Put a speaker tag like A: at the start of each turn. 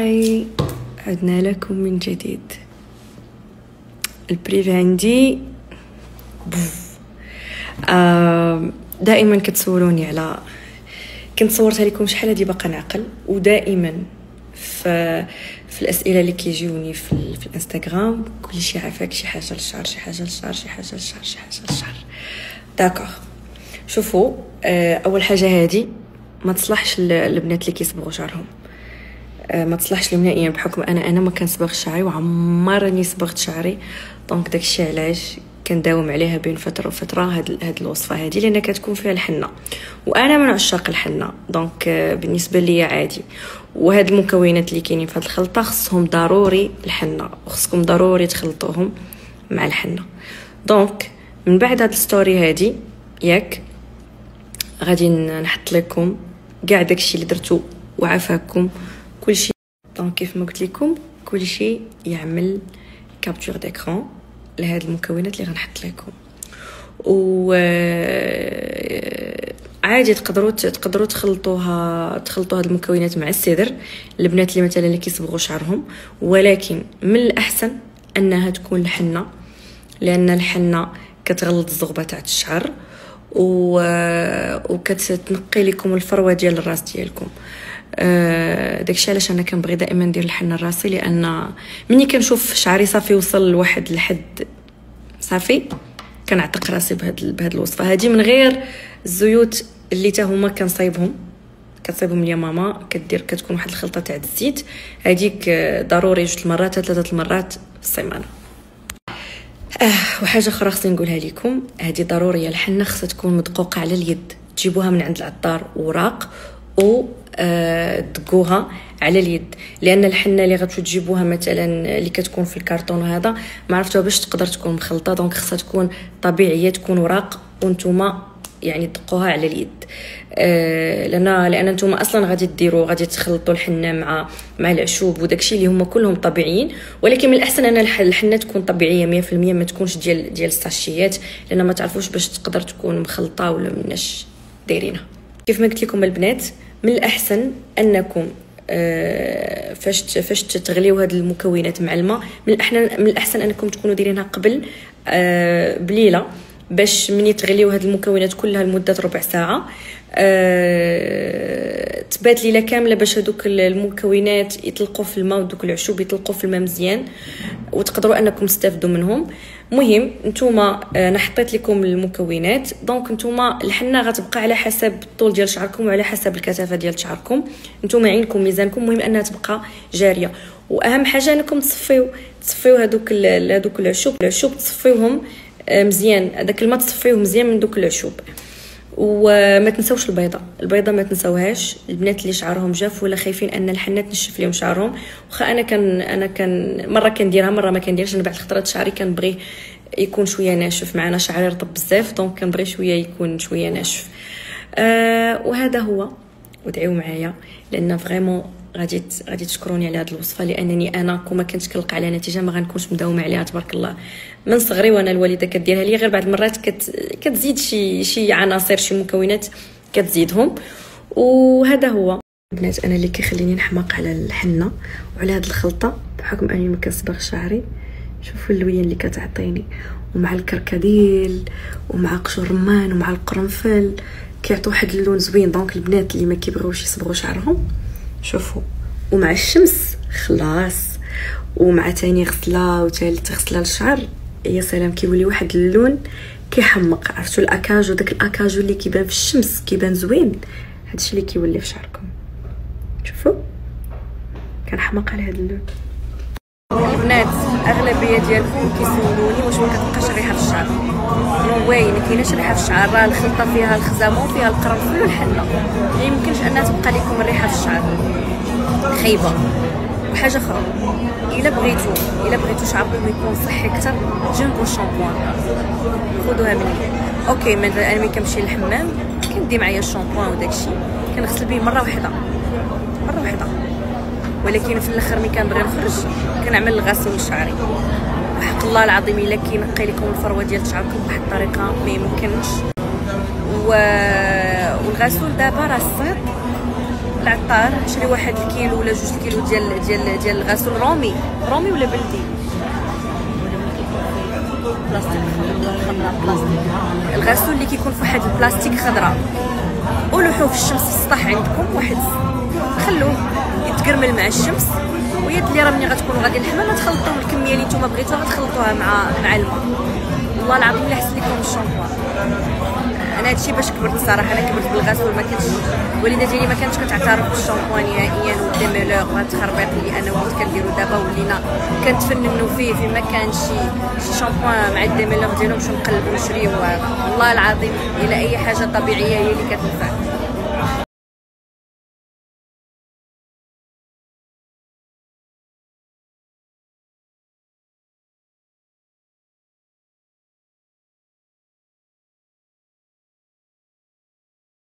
A: هاي عدنا لكم من جديد. البريف عندي دائما كتسولوني على، كنت صورتها لكم شحال هادي باقا نعقل، ودائما في الاسئله اللي كيجيوني في الانستغرام كلشي عافاك شي حاجه للشعر، شي حاجه للشعر، شي حاجه للشعر، شي حاجه للشعر. داكوغ، شوفوا، اول حاجه هادي ما تصلحش البنات اللي كيصبغوا شعرهم، ما تصلحش لي نهائيا، بحكم انا ما كنصبغ شعري وعمرني صبغت شعري، دونك داكشي علاش كنداوم عليها بين فتره وفتره هاد الوصفه هذه، لان كتكون فيها الحنه وانا من عشاق الحنه، دونك بالنسبه لي عادي. وهاد المكونات اللي كاينين في هاد الخلطه خصهم ضروري الحنه، وخصكم ضروري تخلطوهم مع الحنه. دونك من بعد هاد الستوري هادي ياك غادي نحط لكم كاع داكشي اللي درتو وعافاكم كلشي. دونك كيف ما قلت لكم كلشي يعمل كابتور ديكران لهاد المكونات اللي غنحط لكم، و عادي تقدروا تخلطوا هاد المكونات مع السدر البنات اللي مثلا اللي كيصبغوا شعرهم، ولكن من الاحسن انها تكون الحنه، لان الحنه كتغلط الزغبه تاع الشعر وكتنقي لكم الفروه ديال الراس ديالكم. داكشي علاش انا كنبغي دائما ندير الحنه لراسي، لان ملي كنشوف شعري صافي وصل لواحد الحد صافي كنعتق راسي بهاد الوصفه هذه، من غير الزيوت اللي تا هما كتصايبهم يا ماما، كتكون واحد الخلطه تاع الزيت هذيك ضروري 2 مرات 3 مرات في السيمانه. وحاجه اخرى خصني نقولها لكم، هذه ضروريه، الحنه خصها تكون مدقوقه على اليد، تجيبوها من عند العطار وراق و دقوها على اليد، لان الحنه اللي غتمشيو تجيبوها مثلا اللي كتكون في الكرتون هذا ما عرفتوها باش تقدر تكون مخلطه، دونك خصها تكون طبيعيه، تكون وراق وانتوما يعني دقوها على اليد. لان نتوما اصلا غادي تخلطوا الحنه مع العشوب وداكشي اللي هما كلهم طبيعيين، ولكن من الاحسن ان الحنه تكون طبيعيه 100%، ما تكونش ديال الساشيات، لان ما تعرفوش باش تقدر تكون مخلطه ولا مناش دايرينها. كيف ما قلت لكم البنات، من الاحسن انكم فاش تغليو هاد المكونات مع الماء، من الاحسن انكم تكونوا دايرينها قبل بليله، باش مني تغليو هاد المكونات كلها لمده ربع ساعه تبات ليله كامله، باش هذوك المكونات يطلقوا في الماء ودوك العشوب يطلقوا في الماء مزيان وتقدروا انكم تستافدوا منهم. مهم نتوما انا حطيت لكم المكونات، دونك نتوما الحنه غتبقى على حسب الطول ديال شعركم وعلى حسب الكثافه ديال شعركم، نتوما عينكم ميزانكم، المهم انها تبقى جاريه. واهم حاجه انكم تصفيو هذوك العشوب تصفيوهم مزيان، هذاك الماء تصفيوه مزيان من دوك العشوب. وما تنساوش البيضه ما تنساوهاش البنات اللي شعرهم جاف ولا خايفين ان الحنه تنشف لهم شعرهم. واخا انا كان مره كنديرها مره ما كنديرش، انا بعد الخطرات شعري كنبغي يكون شويه ناشف، معنا شعري رطب بزاف دونك كنبغي شويه يكون شويه ناشف. وهذا هو، ودعيو معايا لان فريمون غادي تشكروني على هذه الوصفه، لانني انا كما كنت كنلقى على نتيجه ما غنكونش مداومه عليها تبارك الله من صغري، وانا الوالده كديرها لي، غير بعض المرات كتزيد شي عناصر شي مكونات كتزيدهم. وهذا هو البنات انا اللي كيخليني نحماق على الحنه وعلى هذه الخلطه، بحكم اني ما كنصبغ شعري. شوفوا اللوين اللي كتعطيني، ومع الكركديل ومع قشور الرمان ومع القرنفل كيعطوا واحد اللون زوين. دونك البنات اللي ما كيبغيوش يصبغوا شعرهم شوفوا، ومع الشمس خلاص، ومع تاني غسله وثالث غسله للشعر يا سلام، كيولي واحد اللون كيحمق. عرفتوا الاكاجو، داك الاكاجو اللي كيبان في الشمس كيبان زوين، هادشي اللي كيولي في شعركم. شوفوا كنحمق على هذا اللون. البنات اغلبيه ديالكم كيسولوني واش ما كتبقاش الريحه في الشعر. نو واي، ما كايناش ريحه في الشعر، راه الخلطه فيها الخزامون فيها القرنفل والحنه، ما يمكنش انها تبقى لكم الريحه في الشعر خايبه. وحاجه اخرى، الا بغيتو شعركم يكون صحي اكثر، جنبوا الشامبوان، خذوها مني. اوكي، انا ملي كنمشي للحمام كندي معايا الشامبوان وداكشي كنغسل به مره واحده، ولكن في الاخر ملي كنبغي نخرج كنعمل الغسول لشعري. وحق الله العظيم الا كينقي لكم الفروه ديال شعركم بواحد الطريقه ما يمكنش. والغسول دابا راه الصيد العطار شري 1 الكيلو ولا 2 الكيلو ديال الغسول رومي ولا بلدي بلاستيك خضراء بلاستيك. الغسول اللي كيكون في واحد البلاستيك خضراء، ولوحوه في الشمس في السطح عندكم واحد، خلوه يتكرمل مع الشمس، ويد اللي راه ملي غتكونوا غادي الحمام غتخلطوا الكميه اللي نتوما بغيتوها غتخلطوها مع الماء. والله العظيم الا حسن لكم الشامبوان. انا هادشي باش كبرت الصراحه، انا كبرت بالغسول، ما كنتش الوالده ديالي ما كانتش كتعترف بالشامبوان نهائيا والديميلور وهاد التخربيق اللي انا وليت كنديرو دابا، ولينا كنتفننوا فيه ما كانش شي شامبوان مع الديميلور ديالهم باش نقلبوا نشريوه. والله العظيم الا اي حاجه طبيعيه هي اللي كتنفع.